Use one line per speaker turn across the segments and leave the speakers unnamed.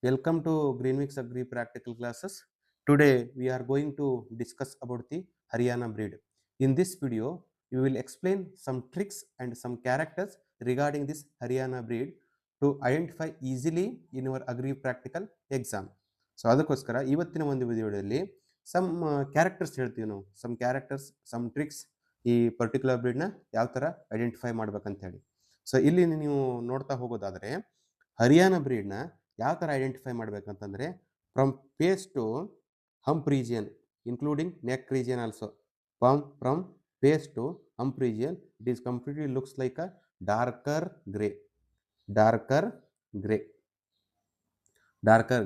Welcome to Greenwix Agri Practical Classes. Today we are going to discuss about the Haryana breed. In this video, we will explain some tricks and some characters regarding this Haryana breed to identify easily in your Agri Practical exam. So ಅದಕ್ಕೋಸ್ಕರ ಇವತ್ತಿನ ಒಂದು ವಿಡಿಯೋದಲ್ಲಿ some characters ಹೇಳ್ತೀವಿ ನಾವು, some characters, some tricks ಈ particular ಬ್ರೀಡ್ನ ಯಾವ ಥರ identify ಮಾಡ್ಬೇಕಂತ ಹೇಳಿ. ಸೊ ಇಲ್ಲಿ ನೀವು ನೋಡ್ತಾ ಹೋಗೋದಾದರೆ ಹರಿಯಾಣ ಬ್ರೀಡ್ನ ಯಾವ ಥರ ಐಡೆಂಟಿಫೈ ಮಾಡಬೇಕಂತಂದರೆ from face to hump region including neck region also. From face to hump region it is completely looks like a darker grey. Darker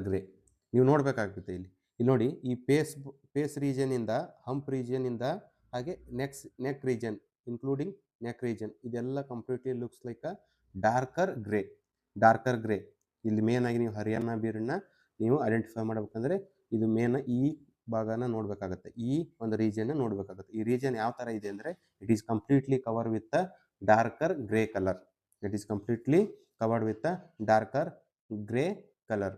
grey ನೀವು ನೋಡಬೇಕಾಗುತ್ತೆ. ಇಲ್ಲಿ ನೋಡಿ, ಈ ಫೇಸ್ ರೀಜಿಯನಿಂದ ಹಂಪ್ ರೀಜಿಯನಿಂದ ಹಾಗೆ neck region including neck region ಇದೆಲ್ಲ completely looks like a darker grey. ಇಲ್ಲಿ main ಆಗಿ ನೀವು ಹರಿಯಾಣ ಬ್ರೀಡ್ನ ನೀವು ಐಡೆಂಟಿಫೈ ಮಾಡಬೇಕಂದ್ರೆ ಇದು ಮೇನ್ ಈ ಭಾಗನ ನೋಡಬೇಕಾಗುತ್ತೆ, ಈ ಒಂದು ರೀಜನ್ ನೋಡಬೇಕಾಗುತ್ತೆ. ಈ ರೀಜನ್ ಯಾವ ಥರ ಇದೆ ಅಂದರೆ it is completely cover with darker grey colour.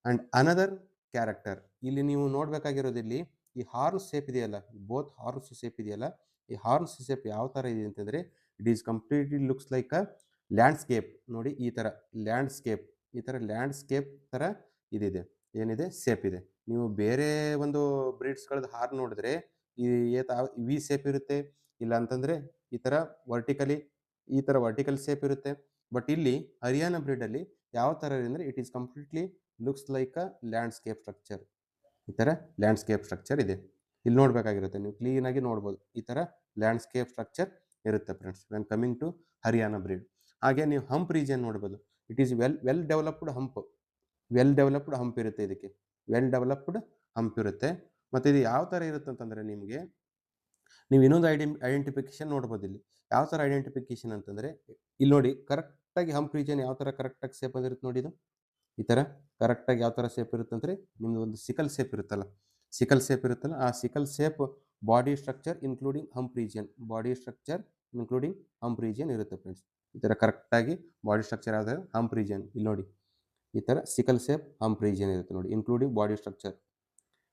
And another character ಇಲ್ಲಿ ನೀವು ನೋಡಬೇಕಾಗಿರೋದಿಲ್ಲಿ ಈ ಹಾರ್ನ್ ಶೇಪ್ ಇದೆಯಲ್ಲ, ಬೋತ್ ಹಾರ್ನ್ಸ್ ಶೇಪ್ ಇದೆಯಲ್ಲ, ಈ ಹಾರ್ನ್ಸ್ ಶೇಪ್ ಯಾವ ಥರ ಇದೆ ಅಂತಂದರೆ it is completely looks like a landscape. ನೋಡಿ, ಈ ಥರ ಲ್ಯಾಂಡ್ಸ್ಕೇಪ್ ಥರ ಇದಿದೆ, ಏನಿದೆ ಶೇಪ್ ಇದೆ. ನೀವು ಬೇರೆ ಒಂದು ಬ್ರೀಡ್ಸ್ಗಳದ್ದು ಹಾರ್ನ್ ನೋಡಿದ್ರೆ ಈ ವಿ ಶೇಪ್ ಇರುತ್ತೆ, ಇಲ್ಲ ಅಂತಂದರೆ ಈ ಥರ ವರ್ಟಿಕಲ್ ಶೇಪ್ ಇರುತ್ತೆ. ಬಟ್ ಇಲ್ಲಿ ಹರಿಯಾಣ ಬ್ರೀಡಲ್ಲಿ ಯಾವ ಥರ ಇದೆ ಅಂದರೆ it is completely looks like a landscape structure. ಈ ಥರ ಲ್ಯಾಂಡ್ಸ್ಕೇಪ್ ಸ್ಟ್ರಕ್ಚರ್ ಇದೆ, ಇಲ್ಲಿ ನೋಡಬೇಕಾಗಿರುತ್ತೆ. ನೀವು ಕ್ಲೀನಾಗಿ ನೋಡ್ಬೋದು, ಈ ಥರ ಲ್ಯಾಂಡ್ಸ್ಕೇಪ್ ಸ್ಟ್ರಕ್ಚರ್ ಇರುತ್ತೆ friends when coming to Haryana breed. ಹಾಗೆ ನೀವು ಹಂಪ್ ರೀಜನ್ ನೋಡ್ಬೋದು, it is well developed hump ಇರುತ್ತೆ. ಇದಕ್ಕೆ ವೆಲ್ ಡೆವಲಪ್ಡ್ ಹಂಪ್ ಇರುತ್ತೆ. ಮತ್ತು ಇದು ಯಾವ ಥರ ಇರುತ್ತೆ ಅಂತಂದರೆ ನೀವು ಇನ್ನೊಂದು ಐಡೆಂಟಿಫಿಕೇಶನ್ ನೋಡ್ಬೋದು. ಇಲ್ಲಿ ಯಾವ ಥರ ಐಡೆಂಟಿಫಿಕೇಶನ್ ಅಂತಂದರೆ ಇಲ್ಲಿ ನೋಡಿ, ಕರೆಕ್ಟಾಗಿ ಹಂಪ್ ರೀಜನ್ ಯಾವ ಥರ ಕರೆಕ್ಟಾಗಿ ಶೇಪ್ ಆಗಿರುತ್ತೆ ನೋಡಿ. ಇದು ಈ ಥರ ಕರೆಕ್ಟಾಗಿ ಯಾವ ಥರ ಶೇಪ್ ಇರುತ್ತೆ ಅಂದರೆ ನಿಮ್ಮದು ಒಂದು ಸಿಕಲ್ ಶೇಪ್ ಇರುತ್ತಲ್ಲ, ಆ sickle shape body structure including hump region ಇರುತ್ತೆ ಫ್ರೆಂಡ್ಸ್. ಈ ಥರ ಕರೆಕ್ಟಾಗಿ ಬಾಡಿ ಸ್ಟ್ರಕ್ಚರ್ ಯಾವ್ದು ಹಂಪ್ ರೀಜಿಯನ್. ಇಲ್ಲಿ ನೋಡಿ, ಈ ಥರ ಸಿಕಲ್ ಶೇಪ್ ಹಂಪ್ ರೀಜಿಯನ್ ಇರುತ್ತೆ ನೋಡಿ, ಇನ್ಕ್ಲೂಡಿಂಗ್ ಬಾಡಿ ಸ್ಟ್ರಕ್ಚರ್.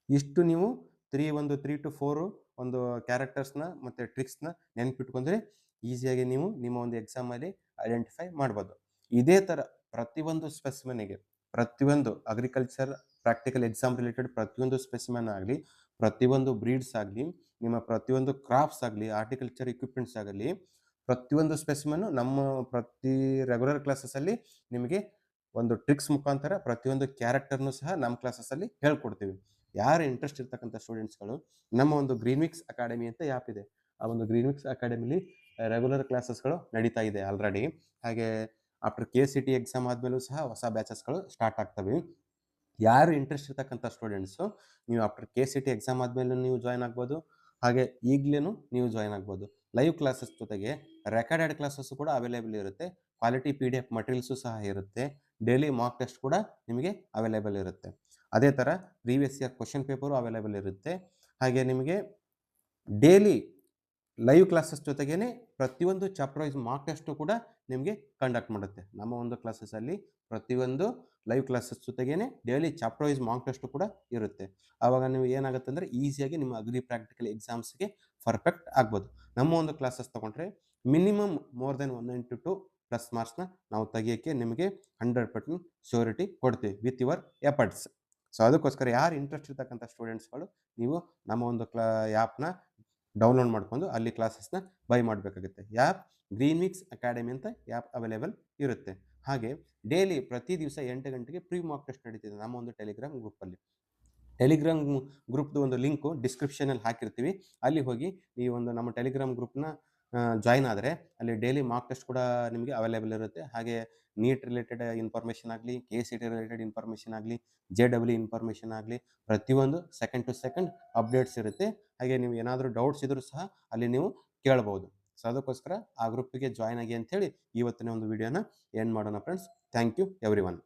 ಇಷ್ಟು ನೀವು 3 to 4 ಒಂದು ಕ್ಯಾರೆಕ್ಟರ್ಸ್ನ ಮತ್ತು ಟ್ರಿಕ್ಸ್ನ ನೆನ್ಪಿಟ್ಕೊಂಡ್ರೆ ಈಸಿಯಾಗಿ ನೀವು ನಿಮ್ಮ ಒಂದು ಎಕ್ಸಾಮಲ್ಲಿ ಐಡೆಂಟಿಫೈ ಮಾಡ್ಬೋದು. ಇದೇ ಥರ ಪ್ರತಿಯೊಂದು ಸ್ಪೆಸಿಮೆನ್ಗೆ, ಪ್ರತಿಯೊಂದು ಅಗ್ರಿಕಲ್ಚರ್ ಪ್ರಾಕ್ಟಿಕಲ್ ಎಕ್ಸಾಮ್ ರಿಲೇಟೆಡ್ ಪ್ರತಿಯೊಂದು ಸ್ಪೆಸಿಮೆನ್ ಆಗಲಿ, ಪ್ರತಿಯೊಂದು ಬ್ರೀಡ್ಸ್ ಆಗಲಿ, ನಿಮ್ಮ ಪ್ರತಿಯೊಂದು ಕ್ರಾಪ್ಸ್ ಆಗಲಿ, ಹಾರ್ಟಿಕಲ್ಚರ್ ಇಕ್ವಿಪ್ಮೆಂಟ್ಸ್ ಆಗಲಿ, ಪ್ರತಿಯೊಂದು ಸ್ಪೆಸಿಮೆನ್ನು ನಮ್ಮ ಪ್ರತಿ ರೆಗ್ಯುಲರ್ ಕ್ಲಾಸಸ್ಸಲ್ಲಿ ನಿಮಗೆ ಒಂದು ಟ್ರಿಕ್ಸ್ ಮುಖಾಂತರ ಪ್ರತಿಯೊಂದು ಕ್ಯಾರೆಕ್ಟರ್ನು ಸಹ ನಮ್ಮ ಕ್ಲಾಸಸ್ಸಲ್ಲಿ ಹೇಳ್ಕೊಡ್ತೀವಿ. ಯಾರು ಇಂಟ್ರೆಸ್ಟ್ ಇರ್ತಕ್ಕಂಥ ಸ್ಟೂಡೆಂಟ್ಸ್ಗಳು ನಮ್ಮ ಒಂದು ಗ್ರೀನ್ವಿಕ್ಸ್ ಅಕಾಡೆಮಿ ಅಂತ ಆ್ಯಪ್ ಇದೆ, ಆ ಒಂದು ಗ್ರೀನ್ವಿಕ್ಸ್ ಅಕಾಡೆಮಿಲಿ ರೆಗ್ಯುಲರ್ ಕ್ಲಾಸಸ್ಗಳು ನಡೀತಾ ಇದೆ ಆಲ್ರೆಡಿ. ಹಾಗೆ ಆಫ್ಟರ್ KCT ಎಕ್ಸಾಮ್ ಆದಮೇಲೂ ಸಹ ಹೊಸ ಬ್ಯಾಚಸ್ಗಳು ಸ್ಟಾರ್ಟ್ ಆಗ್ತವೆ. ಯಾರು ಇಂಟ್ರೆಸ್ಟ್ ಇರ್ತಕ್ಕಂಥ ಸ್ಟೂಡೆಂಟ್ಸು ನೀವು ಆಫ್ಟರ್ KCT ಎಕ್ಸಾಮ್ ಆದಮೇಲೆ ನೀವು ಜಾಯ್ನ್ ಆಗ್ಬೋದು, ಹಾಗೆ ಈಗಲೂ ನೀವು ಜಾಯ್ನ್ ಆಗ್ಬೋದು. ಲೈವ್ ಕ್ಲಾಸಸ್ ಜೊತೆಗೆ ರೆಕಾರ್ಡೆಡ್ ಕ್ಲಾಸಸ್ ಕೂಡ ಅವೈಲೇಬಲ್ ಇರುತ್ತೆ, ಕ್ವಾಲಿಟಿ PDF ಮಟೀರಿಯಲ್ಸು ಸಹ ಇರುತ್ತೆ, ಡೈಲಿ ಮಾಕ್ ಟೆಸ್ಟ್ ಕೂಡ ನಿಮಗೆ ಅವೈಲೇಬಲ್ ಇರುತ್ತೆ. ಅದೇ ಥರ previous year question paper available ಇರುತ್ತೆ. ಹಾಗೆ ನಿಮಗೆ ಡೈಲಿ ಲೈವ್ ಕ್ಲಾಸಸ್ ಜೊತೆಗೇ ಪ್ರತಿಯೊಂದು ಚಾಪ್ಟರ್ ವೈಸ್ ಮಾಕ್ ಟೆಸ್ಟು ಕೂಡ ನಿಮಗೆ ಕಂಡಕ್ಟ್ ಮಾಡುತ್ತೆ. ನಮ್ಮ ಒಂದು ಕ್ಲಾಸಸ್ಸಲ್ಲಿ ಪ್ರತಿಯೊಂದು ಲೈವ್ ಕ್ಲಾಸಸ್ ಜೊತೆಗೇ daily chapter wise mock test ಕೂಡ ಇರುತ್ತೆ. ಆವಾಗ ನೀವು ಏನಾಗುತ್ತೆ ಅಂದರೆ ಈಸಿಯಾಗಿ ನಿಮ್ಮ ಅಗ್ರಿ ಪ್ರಾಕ್ಟಿಕಲ್ ಎಕ್ಸಾಮ್ಸ್ಗೆ ಪರ್ಫೆಕ್ಟ್ ಆಗ್ಬೋದು. ನಮ್ಮ ಒಂದು ಕ್ಲಾಸಸ್ ತೊಗೊಂಡ್ರೆ ಮಿನಿಮಮ್ ಮೋರ್ ದೆನ್ 192 ಪ್ಲಸ್ ಮಾರ್ಕ್ಸ್ನ ನಾವು ತೆಗಿಯೋಕ್ಕೆ ನಿಮಗೆ 100% ಶ್ಯೂರಿಟಿ ಕೊಡ್ತೀವಿ ವಿತ್ ಯುವರ್ ಎಫರ್ಟ್ಸ್. ಸೊ ಅದಕ್ಕೋಸ್ಕರ ಯಾರು ಇಂಟ್ರೆಸ್ಟ್ ಇರ್ತಕ್ಕಂಥ ಸ್ಟೂಡೆಂಟ್ಸ್ಗಳು ನೀವು ನಮ್ಮ ಒಂದು ಆ್ಯಪ್ನ ಡೌನ್ಲೋಡ್ ಮಾಡ್ಕೊಂಡು ಅಲ್ಲಿ ಕ್ಲಾಸಸ್ನ ಬೈ ಮಾಡಬೇಕಾಗುತ್ತೆ. ಆ್ಯಪ್ ಗ್ರೀನ್ವಿಕ್ಸ್ ಅಕಾಡೆಮಿ ಅಂತ ಆ್ಯಪ್ ಅವೈಲೇಬಲ್ ಇರುತ್ತೆ. ಹಾಗೆ ಡೈಲಿ ಪ್ರತಿ ದಿವಸ 8 ಗಂಟೆಗೆ ಪ್ರೀ ಮಾಕ್ ಟೆಸ್ಟ್ ನಡೀತಿದೆ ನಮ್ಮ ಒಂದು ಟೆಲಿಗ್ರಾಮ್ ಗ್ರೂಪಲ್ಲಿ. ಟೆಲಿಗ್ರಾಮ್ ಗ್ರೂಪ್ದು ಒಂದು ಲಿಂಕು ಡಿಸ್ಕ್ರಿಪ್ಷನಲ್ಲಿ ಹಾಕಿರ್ತೀವಿ, ಅಲ್ಲಿ ಹೋಗಿ ಈ ಒಂದು ನಮ್ಮ ಟೆಲಿಗ್ರಾಮ್ ಗ್ರೂಪ್ನ ಜಾಯ್ನ್ ಆದರೆ ಅಲ್ಲಿ ಡೈಲಿ ಮಾಕ್ ಟೆಸ್ಟ್ ಕೂಡ ನಿಮಗೆ ಅವೈಲೇಬಲ್ ಇರುತ್ತೆ. ಹಾಗೆ ನೀಟ್ ರಿಲೇಟೆಡ್ ಇನ್ಫಾರ್ಮೇಷನ್ ಆಗಲಿ, KCT ರಿಲೇಟೆಡ್ ಇನ್ಫಾರ್ಮೇಷನ್ ಆಗಲಿ, JEE ಇನ್ಫಾರ್ಮೇಷನ್ ಆಗಲಿ, ಪ್ರತಿಯೊಂದು ಸೆಕೆಂಡ್ ಟು ಸೆಕೆಂಡ್ ಅಪ್ಡೇಟ್ಸ್ ಇರುತ್ತೆ. ಹಾಗೆ ನೀವು ಏನಾದರೂ ಡೌಟ್ಸ್ ಇದ್ರೂ ಸಹ ಅಲ್ಲಿ ನೀವು ಕೇಳ್ಬೋದು. ಸೊ ಅದಕ್ಕೋಸ್ಕರ ಆ ಗ್ರೂಪಿಗೆ ಜಾಯ್ನ್ ಆಗಿ ಅಂಥೇಳಿ ಇವತ್ತಿನ ಒಂದು ವಿಡಿಯೋನ ಎಂಡ್ ಮಾಡೋಣ friends. Thank you every one.